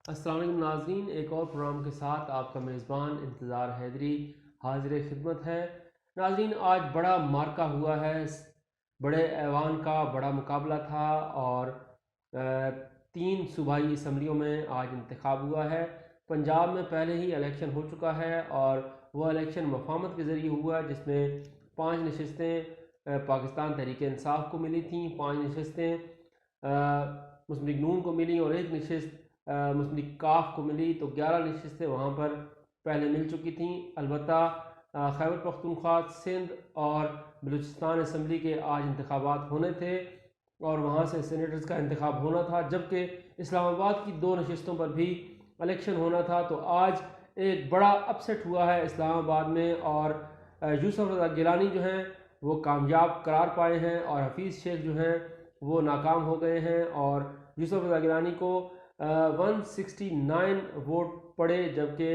अस्सलाम वालेकुम नाज़रीन, एक और प्रोग्राम के साथ आपका मेज़बान इंतज़ार हैदरी हाजिर खिदमत है। नाज़रीन, आज बड़ा मार्का हुआ है, बड़े ऐवान का बड़ा मुकाबला था और तीन सूबाई असम्बलियों में आज इंतखाब हुआ है। पंजाब में पहले ही इलेक्शन हो चुका है और वह इलेक्शन मफामत के ज़रिए हुआ जिसमें 5 नशस्तें पाकिस्तान तहरीक इंसाफ को मिली थी, 5 नशस्तें मुस्लिम लीग नून को मिली और एक नशस्त मुस्लिम लीग काफ को मिली। तो 11 नशस्तें वहाँ पर पहले मिल चुकी थी। अलबत्ता खैबर पख्तूनख्वा, सिंध और बलूचिस्तान असम्बली के आज इंतखाबात होने थे और वहाँ से सेनेटर्स का इंतखाब होना था, जबकि इस्लामाबाद की 2 नशस्तों पर भी इलेक्शन होना था। तो आज एक बड़ा अपसेट हुआ है इस्लामाबाद में और यूसुफ रज़ा गिलानी जो हैं वो कामयाब करार पाए हैं और हफीज़ शेख जो हैं वो नाकाम हो गए हैं। और यूसुफ रज़ा गिलानी को 169 वोट पड़े, जबकि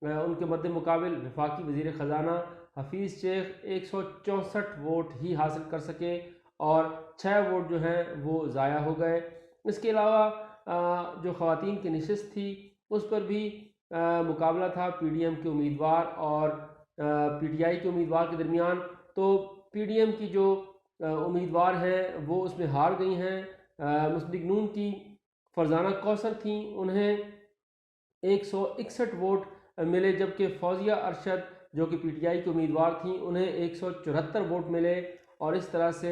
उनके मद्दे मुकाबिल वफाकी वज़ीर ख़जाना हफीज़ शेख 164 वोट ही हासिल कर सके और 6 वोट जो हैं वो ज़ाया हो गए। इसके अलावा जो ख़वातीन की नशस्त थी उस पर भी मुकाबला था पीडीएम के उम्मीदवार और पीटीआई के उम्मीदवार के दरमियान। तो पीडीएम की जो उम्मीदवार हैं वो उसमें हार गई हैं। मुस्लिम लीग नून की फरजाना कौसर थी, उन्हें 161 वोट मिले, जबकि फौजिया अरशद जो कि पीटीआई की उम्मीदवार थी उन्हें 174 वोट मिले और इस तरह से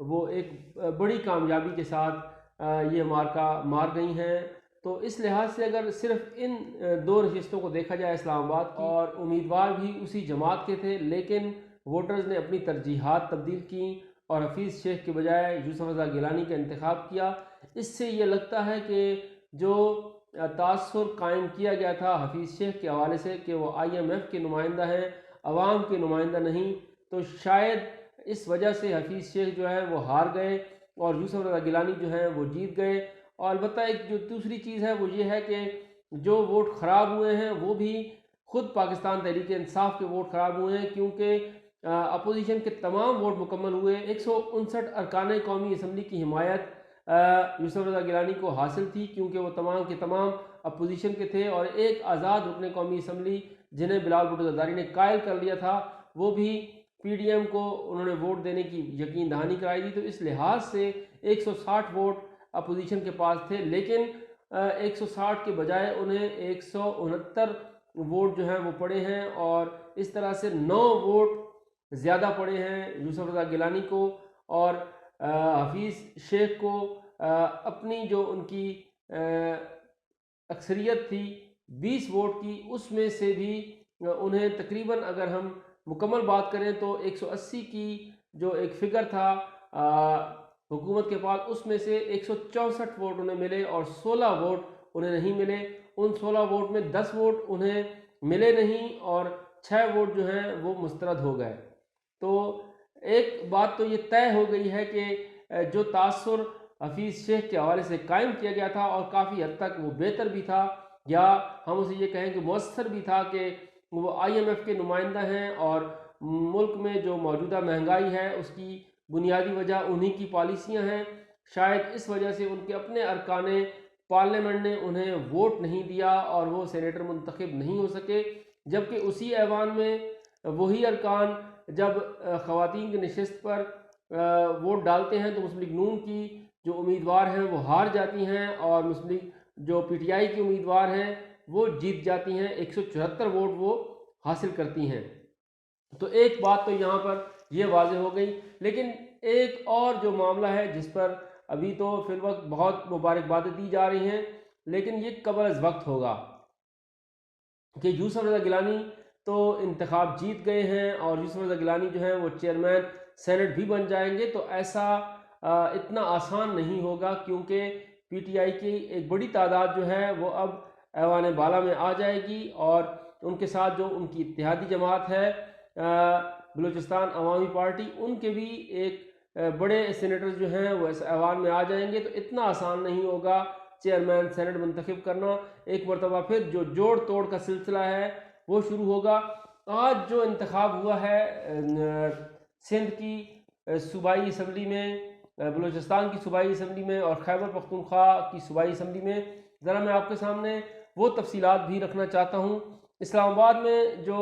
वो एक बड़ी कामयाबी के साथ ये मार्का मार गई हैं। तो इस लिहाज से अगर सिर्फ इन 2 नशस्तों को देखा जाए इस्लामाबाद की, और उम्मीदवार भी उसी जमात के थे, लेकिन वोटर्स ने अपनी तरजीहात तब्दील की और हफीज़ शेख के बजाय यूसुफ रज़ा गिलानी का इंतखाब किया। इससे ये लगता है कि जो तासुर कायम किया गया था हफीज़ शेख के हवाले से कि वो IMF के नुमाइंदा हैं, अवाम के नुमाइंदा नहीं, तो शायद इस वजह से हफीज़ शेख जो है वो हार गए और यूसुफ रज़ा गिलानी जो है वो जीत गए। और अलबत्ता एक जो दूसरी चीज़ है वो ये है कि जो वोट ख़राब हुए हैं वो भी खुद पाकिस्तान तहरीक इंसाफ के वोट ख़राब हुए हैं, क्योंकि अपोजिशन के तमाम वोट मुकम्मल हुए। 159 अरकान कौमी असम्बली की हिमायत यूसुफ रज़ा गिलानी को हासिल थी, क्योंकि वो तमाम के तमाम अपोजिशन के थे और एक आज़ाद रुकन कौमी असम्बली जिन्हें बिलावल भुट्टो ज़रदारी ने कायल कर लिया था वो भी पीडीएम को उन्होंने वोट देने की यकीन दहानी कराई थी। तो इस लिहाज से 160 वोट अपोजिशन के पास थे, लेकिन 160 के बजाय उन्हें 169 वोट जो हैं वो पड़े हैं और इस तरह से 9 वोट ज़्यादा पड़े हैं यूसुफ रज़ा गिलानी को। और हफीज़ शेख को अपनी जो उनकी अक्सरियत थी 20 वोट की, उसमें से भी उन्हें तकरीबन, अगर हम मुकम्मल बात करें तो 180 की जो एक फ़िगर था हुकूमत के पास, उसमें से 164 वोट उन्हें मिले और 16 वोट उन्हें नहीं मिले। उन 16 वोट में 10 वोट उन्हें मिले नहीं और 6 वोट जो हैं वो मुस्तरद हो गए। तो एक बात तो ये तय हो गई है कि जो तासुर हफीज़ शेख के हवाले से कायम किया गया था और काफ़ी हद तक वो बेहतर भी था, या हम उसे ये कहें कि मौसर भी था कि वो IMF के नुमाइंदा हैं और मुल्क में जो मौजूदा महंगाई है उसकी बुनियादी वजह उन्हीं की पॉलिसियाँ हैं। शायद इस वजह से उनके अपने अरकान पार्लियामेंट ने उन्हें वोट नहीं दिया और वो सेनेटर मुंतखब नहीं हो सके, जबकि उसी ऐवान में वही अरकान जब ख़वातीन की नशस्त पर वोट डालते हैं तो मुस्लिम लीग नून की जो उम्मीदवार हैं वो हार जाती हैं और मुस्लिम लीग जो PTI की उम्मीदवार हैं वो जीत जाती हैं, 174 वोट वो हासिल करती हैं। तो एक बात तो यहाँ पर ये वाज़ेह हो गई, लेकिन एक और जो मामला है जिस पर अभी तो फिल वक्त बहुत मुबारकबादें दी जा रही हैं, लेकिन ये कब्ल अज़ वक्त होगा कि यूसुफ रज़ा गिलानी तो इंतखाब जीत गए हैं और यूसुफ रज़ा गिलानी जो है वो चेयरमैन सेनेट भी बन जाएंगे। तो ऐसा इतना आसान नहीं होगा, क्योंकि PTI की एक बड़ी तादाद जो है वो अब ऐवान बाला में आ जाएगी और उनके साथ जो उनकी इत्तेहादी जमात है बलूचिस्तान अवामी पार्टी, उनके भी एक बड़े सेनेटर्स जो हैं वो इस ऐवान में आ जाएंगे। तो इतना आसान नहीं होगा चेयरमैन सेनेट मुंतखब करना। एक मरतबा फिर जो जोड़ तोड़ का सिलसिला है वो शुरू होगा। आज जो इंतखाब हुआ है सिंध की सूबाई असम्बली में, बलूचिस्तान की सूबाई असम्बली में और खैबर पख्तूनख्वा की सूबाई असम्बली में, ज़रा मैं आपके सामने वो तफसीलात भी रखना चाहता हूँ। इस्लामाबाद में जो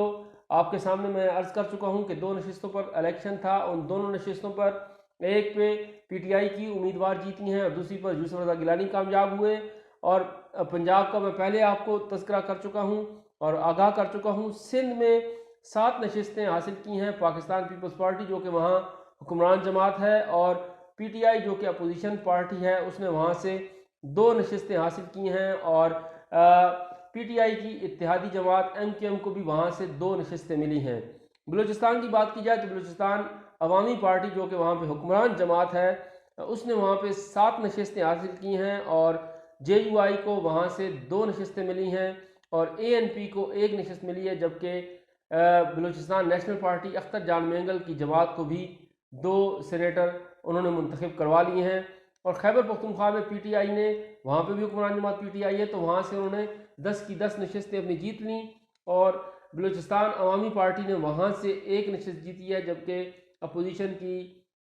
आपके सामने मैं अर्ज़ कर चुका हूँ कि 2 नशिस्तों पर इलेक्शन था। उन दोनों नशिस्तों पर एक पे PTI की उम्मीदवार जीती हैं और दूसरी पर यूसुफ रज़ा गिलानी कामयाब हुए। और पंजाब का मैं पहले आपको तज़किरा कर चुका हूँ और आगाह कर चुका हूँ। सिंध में 7 नशिस्तें हासिल की हैं पाकिस्तान पीपल्स पार्टी, जो कि वहाँ हुक्मरान जमात है, और PTI जो कि अपोजिशन पार्टी है उसने वहाँ से 2 नशिस्तें हासिल की हैं। और PTI की इत्तेहादी जमात MQM को भी वहाँ से 2 नशिस्तें मिली हैं। बलूचिस्तान की बात की जाए तो बलूचिस्तान अवामी पार्टी जो कि वहाँ पे हुक्मरान जमात है उसने वहाँ पे 7 नशिस्तें हासिल की हैं और JUI को वहाँ से 2 नशिस्तें मिली हैं और ANP को 1 नशिस्त मिली है, जबकि बलूचिस्तान नेशनल पार्टी अख्तर जान मेंगल की जमात को भी 2 सेनेटर उन्होंने मुंतखब करवा लिए हैं। और खैबर पख्तूनख्वा में PTI ने, वहाँ पे भी हुक्मरान जमात PTI है, तो वहाँ से उन्होंने 10 की 10 नशिस्तें अपनी जीत लीं और बलूचिस्तान अवामी पार्टी ने वहाँ से 1 नशिस्त जीती है, जबकि अपोजिशन की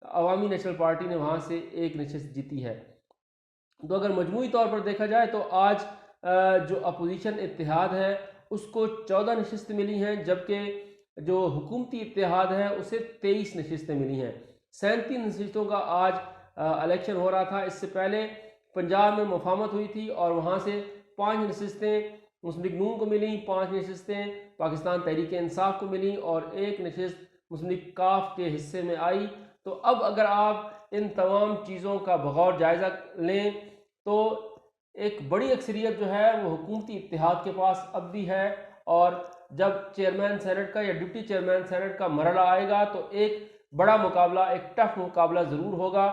अवामी नेशनल पार्टी ने वहाँ से 1 नशिस्त जीती है। तो अगर मजमूई तौर पर देखा जाए तो आज जो अपोजिशन इत्तेहाद है उसको 14 नशिस्तें मिली हैं, जबकि जो हुकूमती इत्तेहाद है उसे 23 नशिस्तें मिली हैं। 37 नशिस्तों का आज इलेक्शन हो रहा था। इससे पहले पंजाब में मुफाहमत हुई थी और वहाँ से 5 नशिस्तें मुस्लिम लीग नून को मिली, 5 नशिस्तें पाकिस्तान तहरीक इंसाफ को मिली और 1 नशिस्त मुस्लिम लीग काफ के हिस्से में आई। तो अब अगर आप इन तमाम चीज़ों का बगौर जायज़ा लें तो एक बड़ी अक्सरियत जो है वो हुकूमती इत्तेहाद के पास अब भी है। और जब चेयरमैन सेनेट का या डिप्टी चेयरमैन सेनेट का मरला आएगा तो एक बड़ा मुकाबला, एक टफ मुकाबला ज़रूर होगा।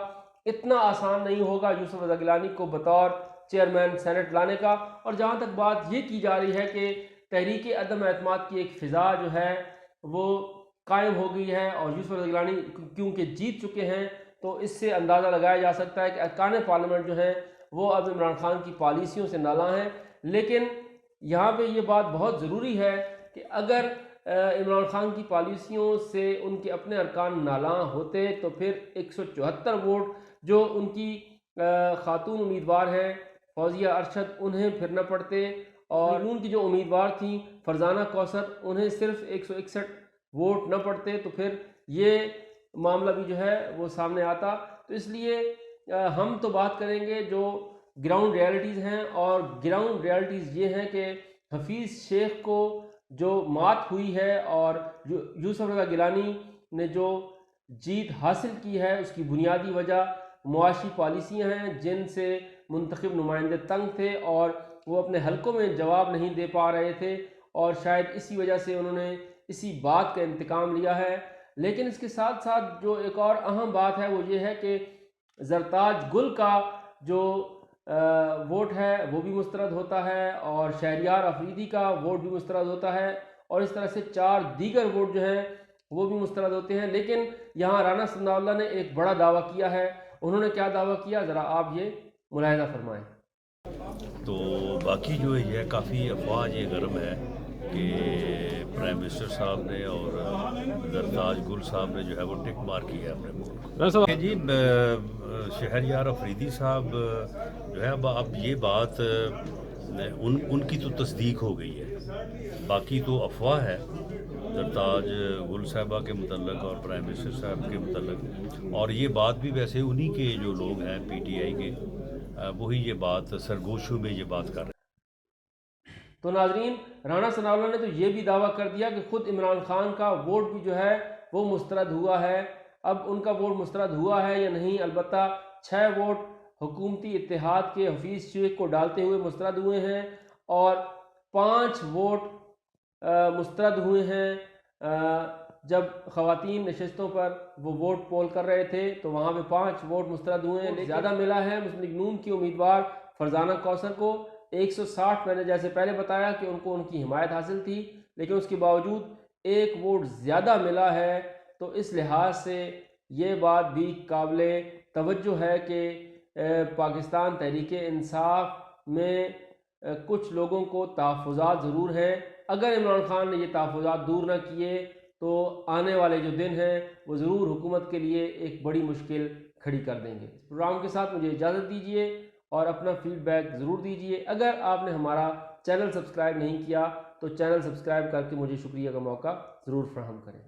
इतना आसान नहीं होगा यूसुफ रज़ा गिलानी को बतौर चेयरमैन सेनेट लाने का। और जहाँ तक बात ये की जा रही है कि तहरीक अदम एतमाद की एक फ़िज़ा जो है वो कायम हो गई है और यूसुफ रज़ा गिलानी क्योंकि जीत चुके हैं, तो इससे अंदाज़ा लगाया जा सकता है कि अरकान पार्लियामेंट जो हैं वो अब इमरान खान की पॉलिसियों से नाला हैं। लेकिन यहाँ पे ये बात बहुत ज़रूरी है कि अगर इमरान खान की पॉलिसियों से उनके अपने अरकान नाला होते तो फिर 174 वोट जो उनकी खातून उम्मीदवार हैं फौजिया अरशद उन्हें फिर न पड़ते, और नून की जो उम्मीदवार थी फरजाना कौसर उन्हें सिर्फ 161 वोट न पड़ते, तो फिर ये मामला भी जो है वो सामने आता। तो इसलिए हम तो बात करेंगे जो ग्राउंड रियलिटीज़ हैं, और ग्राउंड रियलिटीज़ ये हैं कि हफीज़ शेख को जो मात हुई है और जो यूसुफ रज़ा गिलानी ने जो जीत हासिल की है उसकी बुनियादी वजह मुआशी पॉलिसियाँ हैं जिनसे मुंतखब नुमाइंदे तंग थे और वो अपने हलकों में जवाब नहीं दे पा रहे थे, और शायद इसी वजह से उन्होंने इसी बात का इंतकाम लिया है। लेकिन इसके साथ साथ जो एक और अहम बात है वो ये है कि जरताज गुल का जो वोट है वो भी मुस्तरद होता है और शहरियार अफरीदी का वोट भी मुस्तरद होता है, और इस तरह से 4 दीगर वोट जो हैं वो भी मुस्तरद होते हैं। लेकिन यहाँ राना सनाउल्लाह ने एक बड़ा दावा किया है। उन्होंने क्या दावा किया, ज़रा आप ये मुलाहिजा फरमाएँ। तो बाकी जो है यह काफ़ी अफवाह ये गर्म है कि प्राइम मिनिस्टर साहब ने और जरताज गुल साहब ने जो है वो टिक मार की है अपने वोट को। जी शहरयार अफरीदी साहब जो है अब ये बात उनकी तो तस्दीक हो गई है, बाकी तो अफवाह है जरताज गुल साहबा के मतलब और प्राइम मिनिस्टर साहब के मतलब। और ये बात भी वैसे उन्हीं के जो लोग हैं PTI के वही ये बात सरगोशों में ये बात कर रहे हैं। तो नाजरीन, राना सनाउल्लाह ने तो ये भी दावा कर दिया कि खुद इमरान खान का वोट भी जो है वो मुस्तरद हुआ है। अब उनका वोट मुस्तरद हुआ है या नहीं, अलबत्ता 6 वोट हुकूमती इत्तेहाद के हफीज़ शेख को डालते हुए मुस्तरद हुए हैं और 5 वोट मुस्तरद हुए हैं। जब ख़वातीन नशस्तों पर वो वोट पोल कर रहे थे तो वहाँ पे 5 वोट मुस्तरद हुए हैं। ज़्यादा मिला है मुस्लिम लीग नून की उम्मीदवार फरजाना कौसर को 160। मैंने जैसे पहले बताया कि उनको उनकी हिमायत हासिल थी, लेकिन उसके बावजूद 1 वोट ज़्यादा मिला है। तो इस लिहाज से ये बात भी काबिले तवज्जो है कि पाकिस्तान तहरीक इंसाफ में कुछ लोगों को तहफ़्फ़ुज़ात ज़रूर हैं। अगर इमरान खान ने ये तहफ़्फ़ुज़ात दूर न किए तो आने वाले जो दिन हैं वो ज़रूर हुकूमत के लिए एक बड़ी मुश्किल खड़ी कर देंगे। इस प्रोग्राम के साथ मुझे इजाज़त दीजिए और अपना फीडबैक ज़रूर दीजिए। अगर आपने हमारा चैनल सब्सक्राइब नहीं किया तो चैनल सब्सक्राइब करके मुझे शुक्रिया का मौका ज़रूर फराहम करें।